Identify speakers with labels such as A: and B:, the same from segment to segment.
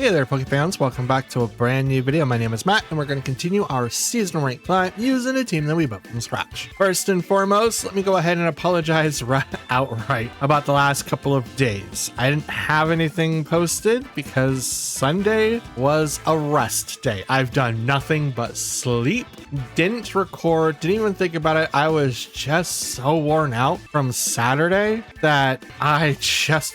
A: Hey there, Pokefans. Welcome back to a brand new video. My name is Matt, and we're going to continue our seasonal rank climb using a team that we built from scratch. First and foremost, let me go ahead and apologize outright about the last couple of days. I didn't have anything posted because Sunday was a rest day. I've done nothing but sleep, didn't record, didn't even think about it. I was just so worn out from Saturday that I didn't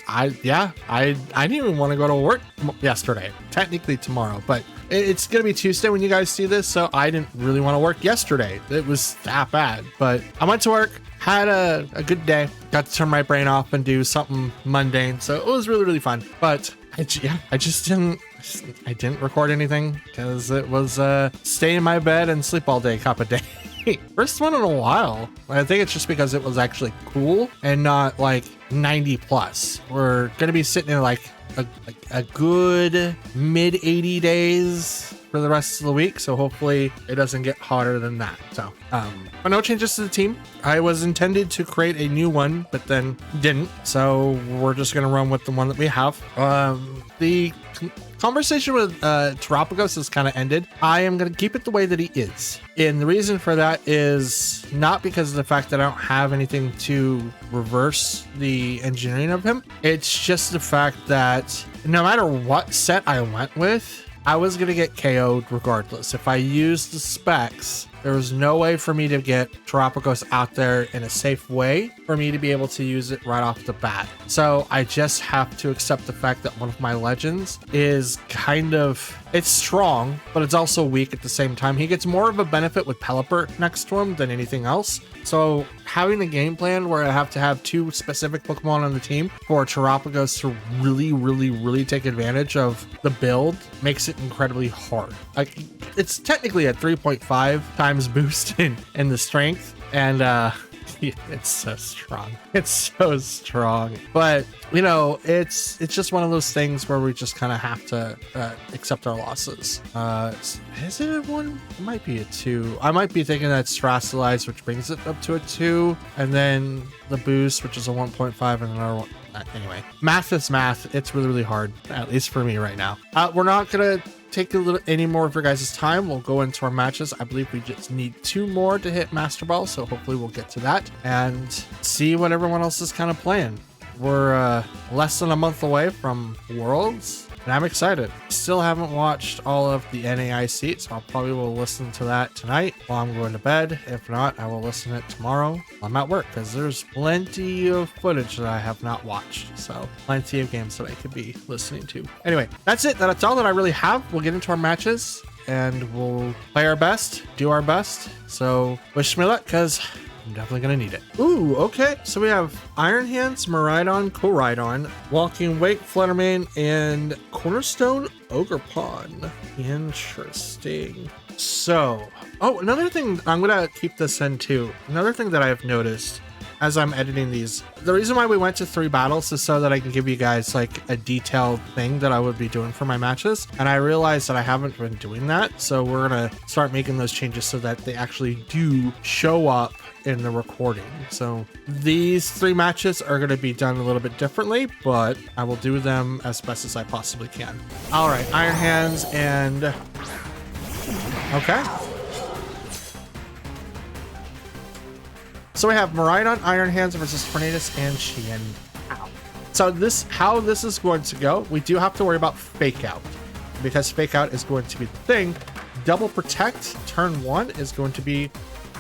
A: even want to go to work yesterday. Technically tomorrow, but it's gonna be Tuesday when you guys see this, so I didn't really want to work yesterday. It was that bad, but I went to work, had a good day, got to turn my brain off and do something mundane, so it was really fun. But I didn't record anything because it was stay in my bed and sleep all day type of day. First one in a while. I think it's just because it was actually cool and not like 90 plus. We're gonna be sitting in like a good mid 80 days for the rest of the week, so hopefully it doesn't get hotter than that. So but no changes to the team. I was intended to create a new one, but then didn't, so we're just gonna run with the one that we have. The conversation with Terapagos has kind of ended. I am going to keep it the way that he is. And the reason for that is not because of the fact that I don't have anything to reverse the engineering of him. It's just the fact that no matter what set I went with, I was going to get KO'd regardless. If I used the specs, there was no way for me to get Terapagos out there in a safe way for me to be able to use it right off the bat. So I just have to accept the fact that one of my legends is it's strong, but it's also weak at the same time. He gets more of a benefit with Pelipper next to him than anything else. So having a game plan where I have to have two specific Pokemon on the team for Terapagos to really take advantage of the build makes it incredibly hard. Like, it's technically a 3.5 times boost in the strength, and it's so strong. It's so strong. But you know, it's just one of those things where we just kind of have to accept our losses. Is it a 1? It might be a 2. I might be thinking that's Terastallized, which brings it up to a 2, and then the boost, which is a 1.5, and another one. Anyway, math is math. It's really hard, at least for me right now. We're not gonna take any more of your guys' time. We'll go into our matches. I believe we just need 2 more to hit Master Ball, so hopefully we'll get to that and see what everyone else is kind of playing. We're less than a month away from Worlds, and I'm excited. Still haven't watched all of the NAIC, so I'll probably will listen to that tonight while I'm going to bed. If not, I will listen to it tomorrow while I'm at work, because there's plenty of footage that I have not watched. So plenty of games that I could be listening to. Anyway, that's it. That's all that I really have. We'll get into our matches and we'll play our best, do our best. So wish me luck, because I'm definitely gonna need it. Ooh, okay. So we have Iron Hands, Miraidon, Koraidon, Walking Wake, Fluttermane, and Cornerstone Ogerpon. Interesting. So, another thing, I'm gonna keep this in too. Another thing that I've noticed as I'm editing these, the reason why we went to 3 battles is so that I can give you guys like a detailed thing that I would be doing for my matches. And I realized that I haven't been doing that. So we're gonna start making those changes so that they actually do show up in the recording. So these 3 matches are going to be done a little bit differently, but I will do them as best as I possibly can. All right, Iron Hands and okay. So we have Miraidon, Iron Hands versus Tornadus and Chien. So how this is going to go, we do have to worry about Fake Out, because Fake Out is going to be the thing. Double Protect turn 1 is going to be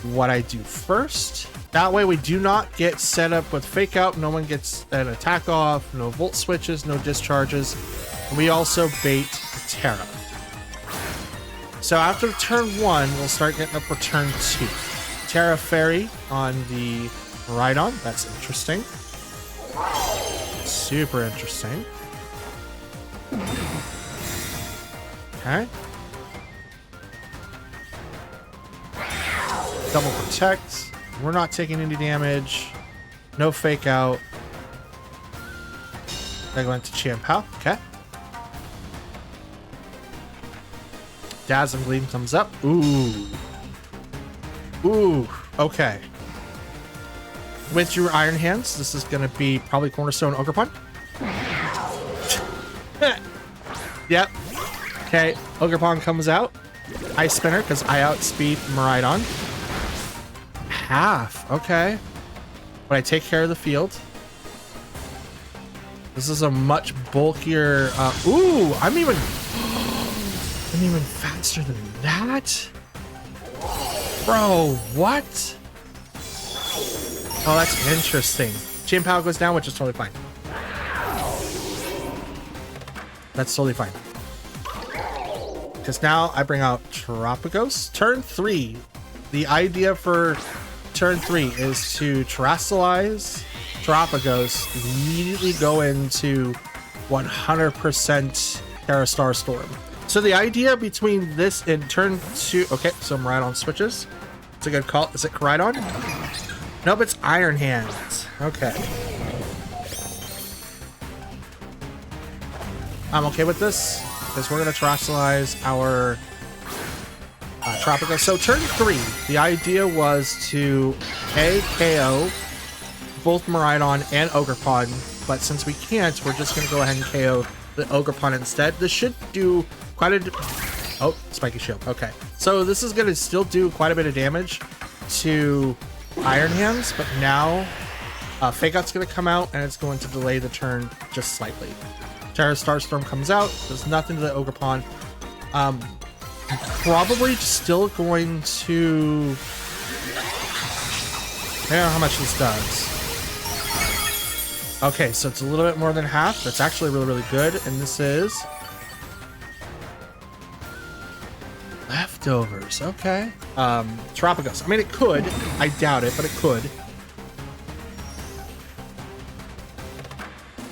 A: what I do first. That way we do not get set up with Fake Out. No one gets an attack off, no Volt Switches, no discharges. And we also bait Terra. So after turn 1, we'll start getting up for turn 2. Terra Fairy on the Miraidon. That's interesting. Super interesting. Okay. Double Protect. We're not taking any damage. No Fake Out. I go into Chien-Pao. Okay. Dazzling Gleam comes up. Ooh. Ooh. Okay. With your Iron Hands, this is going to be probably Cornerstone Ogerpon. Yep. Okay, Ogerpon comes out. Ice Spinner, because I outspeed Miraidon. Half, okay. But I take care of the field. This is a much bulkier, ooh, I'm even faster than that? Bro, what? Oh, that's interesting. Chain Power goes down, which is totally fine. That's totally fine. Because now I bring out Terrapagos. Turn 3. The idea for turn 3 is to terrestrialize Terrapagos, immediately go into 100% Terrastar Storm. So the idea between this and turn 2... Okay, so Miraidon switches. It's a good call. Is it Koraidon? Nope, it's Iron Hands. Okay. I'm okay with this, because we're going to terrestrialize our Terrapagos. So turn 3, the idea was to KO both Miraidon and Ogerpon, but since we can't, we're just going to go ahead and KO the Ogerpon instead. This should do quite a... Oh, Spiky Shield. Okay. So this is going to still do quite a bit of damage to Iron Hands, but now Fake Out's going to come out, and it's going to delay the turn just slightly. Terrastar Storm comes out, does nothing to the Ogerpon. Probably still going to... I don't know how much this does. Okay, so it's a little bit more than half. That's actually really, really good. And this is... Leftovers. Okay. Terrapagos. I mean, it could. I doubt it, but it could.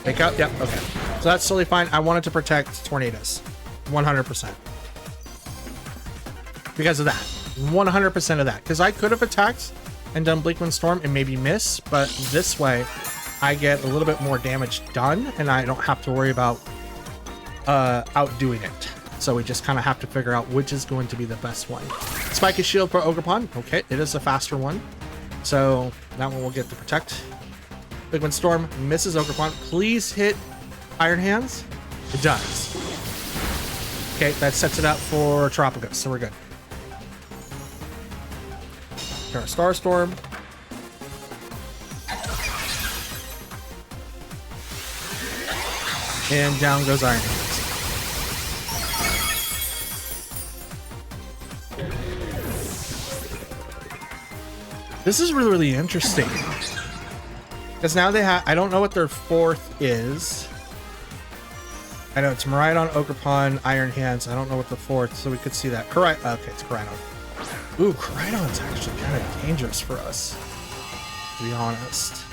A: Fake Out? Yep, okay. So that's totally fine. I wanted to protect Tornadoes. 100%. Because of that. 100% of that. Because I could have attacked and done Bleakwind Storm and maybe miss, but this way I get a little bit more damage done and I don't have to worry about outdoing it. So we just kind of have to figure out which is going to be the best one. Spiky Shield for Ogerpon. Okay, it is a faster one. So that one will get to protect. Bleakwind Storm misses Ogerpon. Please hit Iron Hands. It does. Okay, that sets it up for Terrapagos, so we're good. Terrastar Storm. And down goes Iron Hands. This is really, really interesting. Because now they have... I don't know what their fourth is. I know it's Miraidon, Ogerpon, Iron Hands. I don't know what the fourth, so we could see that. Okay, it's Koraidon. Ooh, Koraidon's actually kind of dangerous for us, to be honest.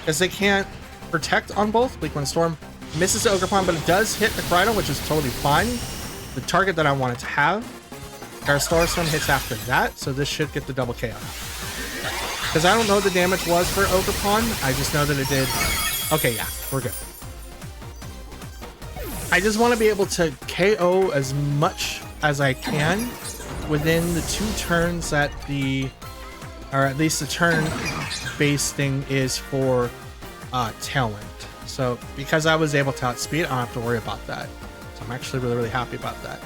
A: Because they can't protect on both. Bleakwind Storm misses the Ogerpon, but it does hit the Koraidon, which is totally fine. The target that I wanted to have. Terrastar Storm hits after that, so this should get the double KO. Because I don't know what the damage was for Ogerpon. I just know that it did. Okay, yeah, we're good. I just want to be able to KO as much as I can within the 2 turns that the, or at least the turn-based thing is for Tailwind. So because I was able to outspeed, I don't have to worry about that. So I'm actually really, really happy about that.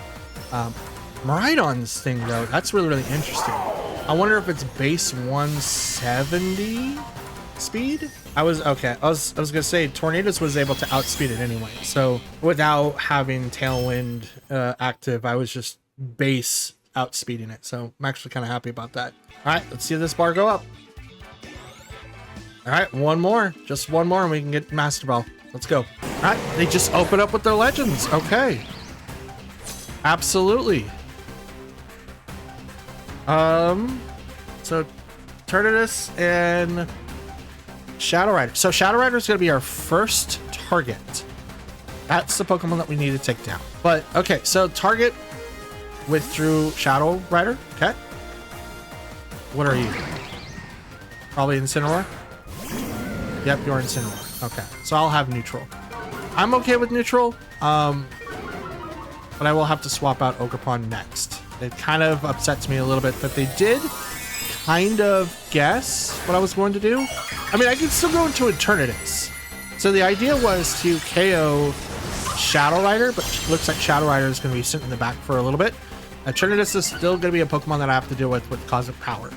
A: Miraidon's thing though, that's really, really interesting. I wonder if it's base 170 speed? I was gonna say Tornadoes was able to outspeed it anyway. So without having Tailwind active, I was just base outspeeding it. So I'm actually kind of happy about that. All right, let's see this bar go up. All right, one more, just one more and we can get Master Ball. Let's go. All right, they just open up with their legends. Okay. Absolutely. So Turtidus and Shadow Rider. So Shadow Rider is going to be our first target. That's the Pokemon that we need to take down. But okay, so target withdrew Shadow Rider. Okay. What are you? Probably Incineroar? Yep, you're Incineroar. Okay, so I'll have neutral. I'm okay with neutral. But I will have to swap out Ogerpon next. It kind of upsets me a little bit that they did kind of guess what I was going to do. I mean, I could still go into Eternatus. So the idea was to KO Shadow Rider, but looks like Shadow Rider is going to be sitting in the back for a little bit. Eternatus is still going to be a Pokemon that I have to deal with Cosmic Power.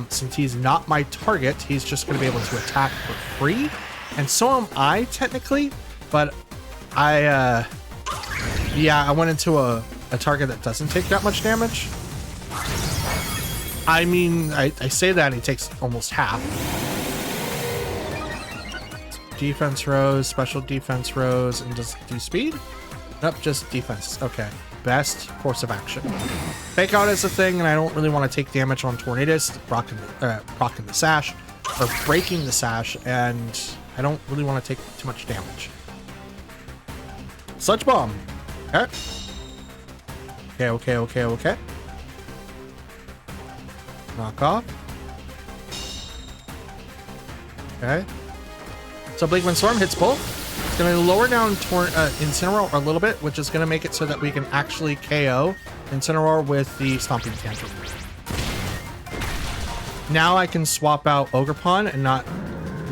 A: Since he's not my target, he's just going to be able to attack for free. And so am I, technically. But I went into a target that doesn't take that much damage. I mean, I say that, and he takes almost half. Defense rose, special defense rose, and does it do speed? Nope, just defense. Okay. Best course of action. Fake out is a thing, and I don't really want to take damage on Tornadus, procking the sash, or breaking the sash, and I don't really want to take too much damage. Sludge Bomb. Okay. Knock off. Okay. So Bleakman Storm hits both. It's going to lower down Incineroar a little bit, which is going to make it so that we can actually KO Incineroar with the Stomping Tantrum. Now I can swap out Ogerpon and not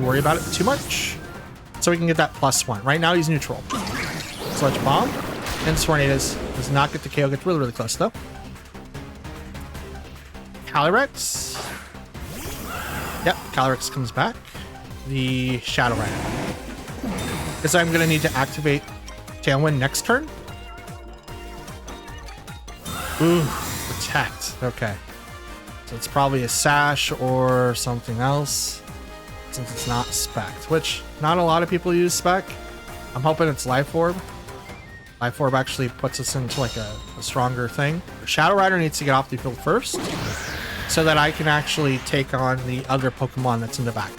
A: worry about it too much. So we can get that +1. Right now he's neutral. Sludge Bomb. And Tornadus does not get the KO. Gets really, really close though. Calyrex. Yep, Calyrex comes back. The Shadow Rider. Because I'm going to need to activate Tailwind next turn. Ooh, protect. Okay. So it's probably a Sash or something else. Since it's not Spect, which not a lot of people use Spec. I'm hoping it's Life Orb. Life Orb actually puts us into like a stronger thing. Shadow Rider needs to get off the field first so that I can actually take on the other Pokemon that's in the back.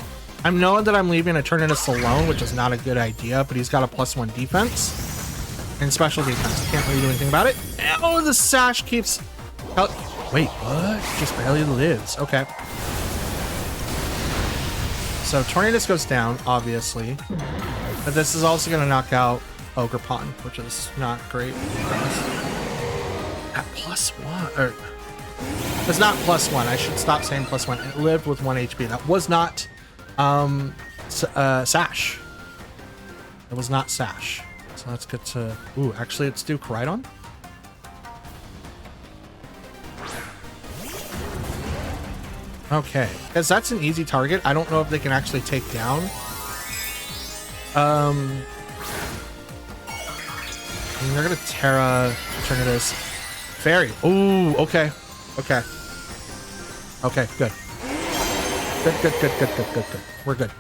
A: I'm knowing that I'm leaving Eternatus alone, which is not a good idea, but he's got a +1 defense and special defense. Can't really do anything about it. Oh, the Sash keeps... Wait, what? Just barely lives. Okay. So Tornadus goes down, obviously. But this is also going to knock out Ogerpon, which is not great. At +1, or... It's not +1. I should stop saying +1. It lived with 1 HP. That was not... Sash. It was not Sash. So let's get to... Ooh, actually, let's do Koridon. Okay, because that's an easy target. I don't know if they can actually take down. I mean, they're gonna Terra, Eternatus, Fairy. Ooh, okay. Okay, good. Good. We're good.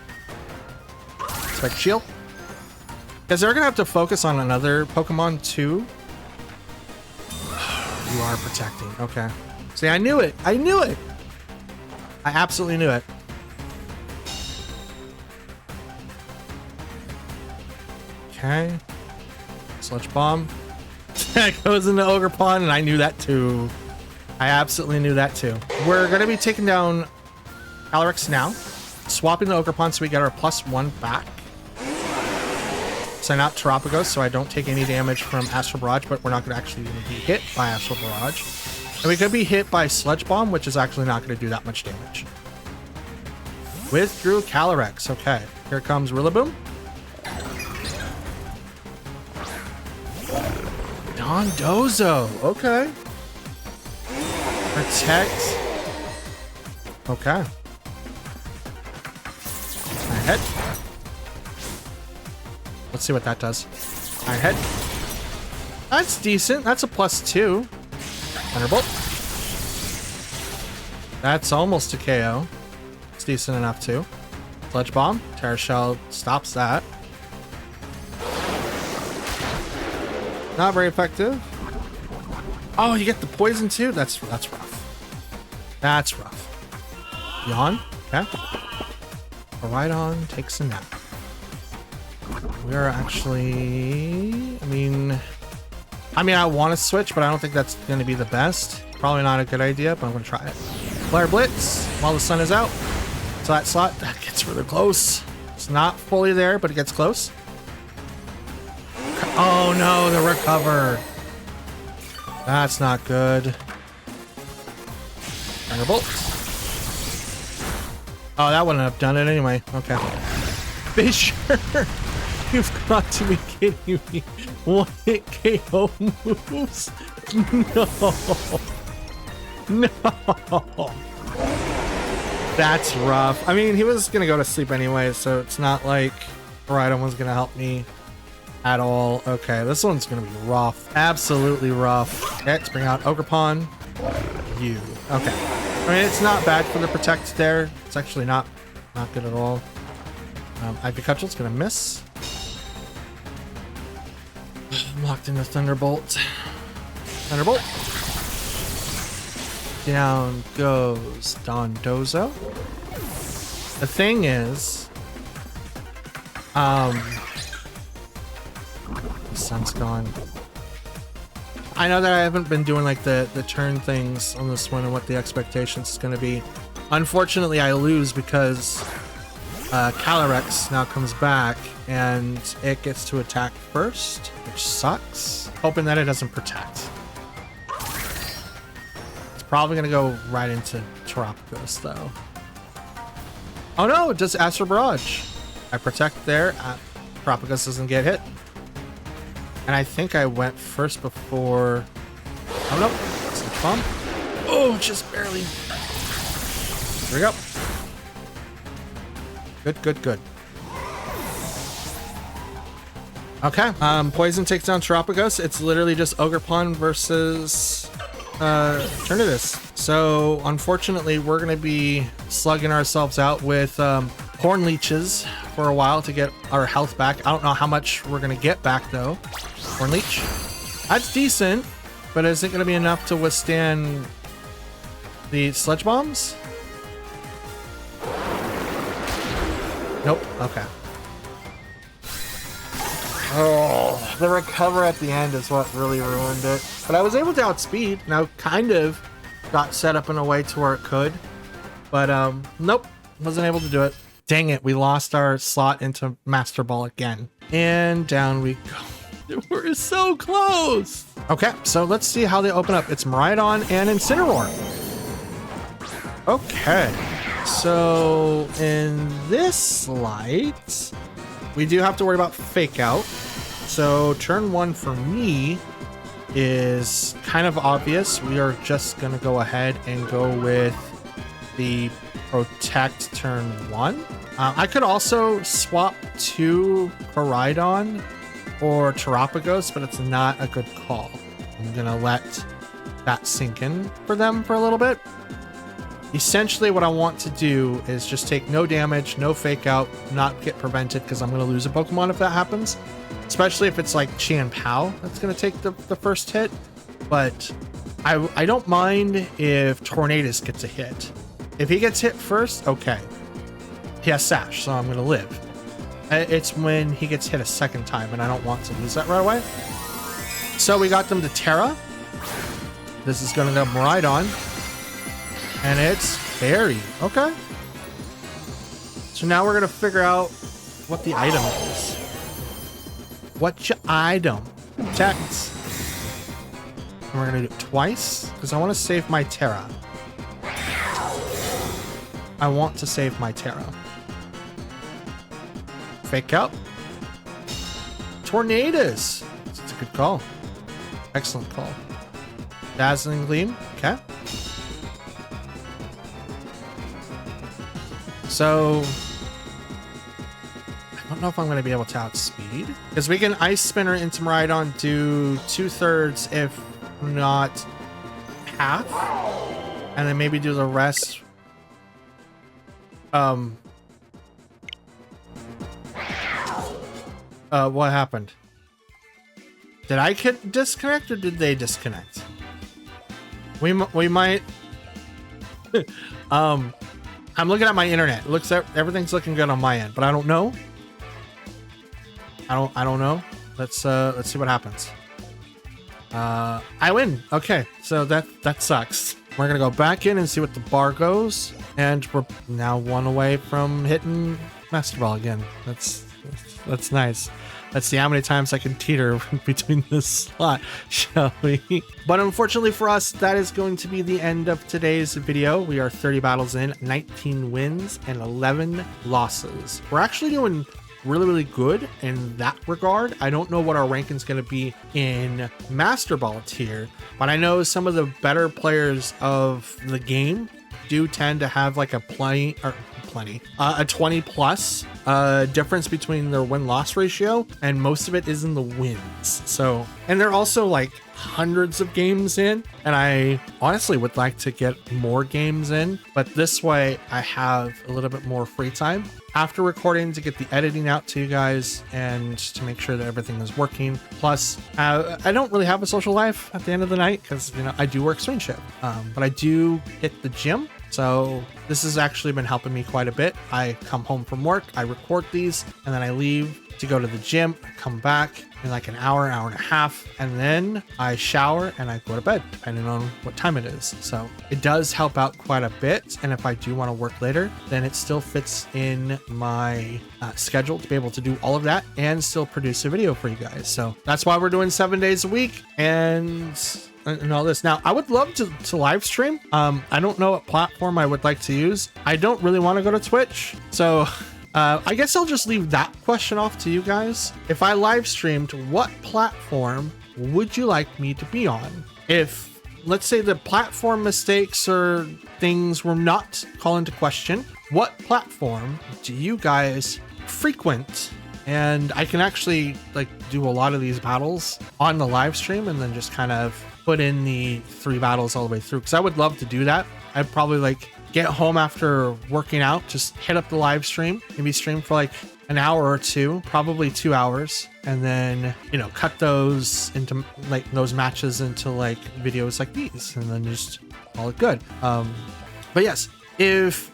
A: Spike Shield. Because they're gonna have to focus on another Pokemon too. You are protecting. Okay. See, I knew it. I absolutely knew it. Okay. Sludge Bomb. That goes into Ogerpon, and I knew that too. I absolutely knew that too. We're gonna be taking down Calyrex now, swapping the Ogerpon so we get our +1 back. Send out Terapagos so I don't take any damage from Astral Barrage, but we're not going to actually even be hit by Astral Barrage. And we could be hit by Sludge Bomb, which is actually not going to do that much damage. Withdrew Calyrex. Okay, here comes Rillaboom. Dondozo. Okay. Protect. Okay. Iron Head. Let's see what that does. Iron Head. That's decent. That's a +2. Thunderbolt. That's almost a KO. It's decent enough too. Sludge Bomb. Terra Shell stops that. Not very effective. Oh, you get the poison too? That's rough. That's rough. Yawn. Okay. Koridon takes a nap. We are actually... I want to switch, but I don't think that's going to be the best. Probably not a good idea, but I'm going to try it. Flare Blitz while the sun is out. So that slot, that gets really close. It's not fully there, but it gets close. Oh no, the recover. That's not good. Thunderbolt. Oh, that wouldn't have done it anyway. Okay. Fissure. You've got to be kidding me. One hit KO moves. No. No. That's rough. I mean, he was gonna go to sleep anyway, so it's not like Rhydon was gonna help me at all. Okay, this one's gonna be rough. Absolutely rough. Okay, let's bring out Ogerpon. You. Okay. I mean, it's not bad for the protect there. It's actually not good at all. Ivy Cudgel's gonna miss. I'm locked into Thunderbolt. Thunderbolt. Down goes Dondozo. The thing is, the sun's gone. I know that I haven't been doing like the turn things on this one and what the expectations is going to be. Unfortunately, I lose because Calyrex now comes back and it gets to attack first, which sucks. Hoping that it doesn't protect. It's probably going to go right into Terapagos though. Oh no, it does Astral Barrage. I protect there. Terapagos doesn't get hit. And I think I went first before... Oh no, Sludge Bomb. Oh, just barely. There we go. Good, good, good. Okay, Poison takes down Terapagos. It's literally just Ogerpon versus Eternatus. So unfortunately, we're gonna be slugging ourselves out with Horn Leeches for a while to get our health back. I don't know how much we're gonna get back though. Horn Leech. That's decent, but is it gonna be enough to withstand the Sludge Bombs? Nope. Okay. Oh, the recover at the end is what really ruined it. But I was able to outspeed, and I kind of got set up in a way to where it could. But nope, wasn't able to do it. Dang it, we lost our slot into Master Ball again. And down we go. We're so close. Okay, so let's see how they open up. It's Miraidon and Incineroar. Okay, so in this light, we do have to worry about Fake Out. So turn one for me is kind of obvious. We are just gonna go ahead and go with the Protect turn one. I could also swap to Miraidon or Terapagos, but it's not a good call. I'm gonna let that sink in for them for a little bit. Essentially what I want to do is just take no damage, no Fake Out, not get prevented because I'm going to lose a Pokemon if that happens. Especially if it's like Chien-Pao that's going to take the first hit. But I don't mind if Tornadus gets a hit. If he gets hit first, okay. He has Sash, so I'm going to live. It's when he gets hit a second time, and I don't want to lose that right away. So we got them to Terra. This is going to go Miraidon. And it's Fairy. Okay. So now we're going to figure out what the item is. What's your item? Protect. And we're going to do it twice because I want to save my Terra. I want to save my Terra. Fake Out. Tornadus. It's a good call. Excellent call. Dazzling Gleam. Okay. So I don't know if I'm going to be able to outspeed because we can Ice Spinner into Miraidon, do 2/3 if not half, and then maybe do the rest. What happened? Did I disconnect or did they disconnect? We might. I'm looking at my internet. It looks everything's looking good on my end, but I don't know. I don't know. Let's see what happens. I win. Okay, so that sucks. We're gonna go back in and see what the bar goes, and we're now one away from hitting Master Ball again. That's nice. Let's see how many times I can teeter between this slot, shall we? But unfortunately for us, that is going to be the end of today's video. We are 30 battles in, 19 wins, and 11 losses. We're actually doing really good in that regard. I don't know what our ranking is going to be in Master Ball tier, but I know some of the better players of the game do tend to have like a 20 plus difference between their win-loss ratio, and most of it is in the wins. So, and they're also like hundreds of games in, and I honestly would like to get more games in, but this way I have a little bit more free time after recording to get the editing out to you guys and to make sure that everything is working. Plus, I don't really have a social life at the end of the night because, you know, I do work swing shift, but I do hit the gym. So this has actually been helping me quite a bit. I come home from work, I record these, and then I leave to go to the gym, I come back in like an hour and a half, and then I shower and I go to bed, depending on what time it is. So it does help out quite a bit. And if I do want to work later, then it still fits in my schedule to be able to do all of that and still produce a video for you guys. So that's why we're doing 7 days a week and all this. Now, I would love to live stream. I don't know what platform I would like to use. I don't really want to go to Twitch. So I guess I'll just leave that question off to you guys. If I live streamed, what platform would you like me to be on? If, let's say, the platform mistakes or things were not called into question, what platform do you guys frequent? And I can actually like do a lot of these battles on the live stream and then just kind of put in the 3 battles all the way through, because I would love to do that. I'd probably like get home after working out, just hit up the live stream, maybe stream for like an hour or 2, probably 2 hours, and then, you know, cut those into like those matches into like videos like these, and then just call it good. But yes, if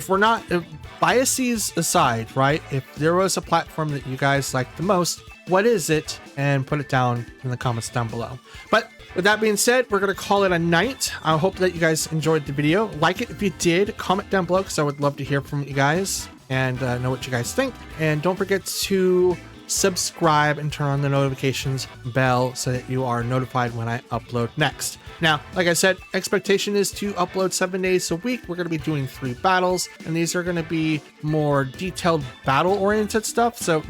A: we're not, if biases aside, right, if there was a platform that you guys like the most, what is it? And put it down in the comments down below. But with that being said, we're going to call it a night. I hope that you guys enjoyed the video. Like it if you did. Comment down below because I would love to hear from you guys and know what you guys think. And don't forget to subscribe and turn on the notifications bell so that you are notified when I upload next. Now, like I said, expectation is to upload 7 days a week. We're going to be doing 3 battles, and these are going to be more detailed battle-oriented stuff. So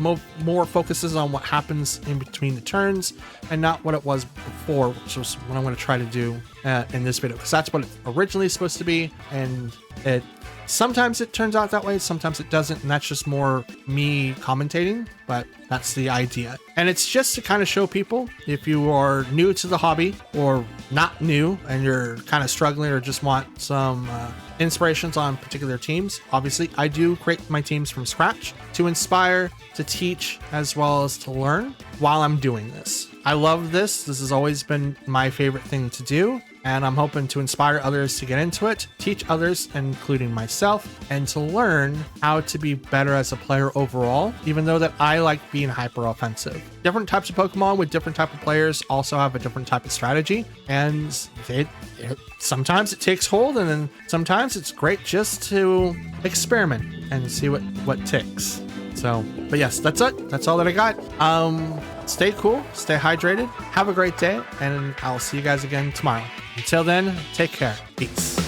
A: more focuses on what happens in between the turns and not what it was before, which is what I'm going to try to do in this video, because that's what it's originally supposed to be, and sometimes it turns out that way, sometimes it doesn't, and that's just more me commentating, but that's the idea. And it's just to kind of show people, if you are new to the hobby or not new and you're kind of struggling or just want some inspirations on particular teams. Obviously, I do create my teams from scratch to inspire, to teach, as well as to learn while I'm doing this. I love this. This has always been my favorite thing to do, and I'm hoping to inspire others to get into it, teach others, including myself, and to learn how to be better as a player overall, even though that I like being hyper offensive. Different types of Pokemon with different type of players also have a different type of strategy, and sometimes it takes hold, and then sometimes it's great just to experiment and see what ticks. So, but yes, that's it. That's all that I got. Stay cool, stay hydrated, have a great day, and I'll see you guys again tomorrow. Until then, take care. Peace.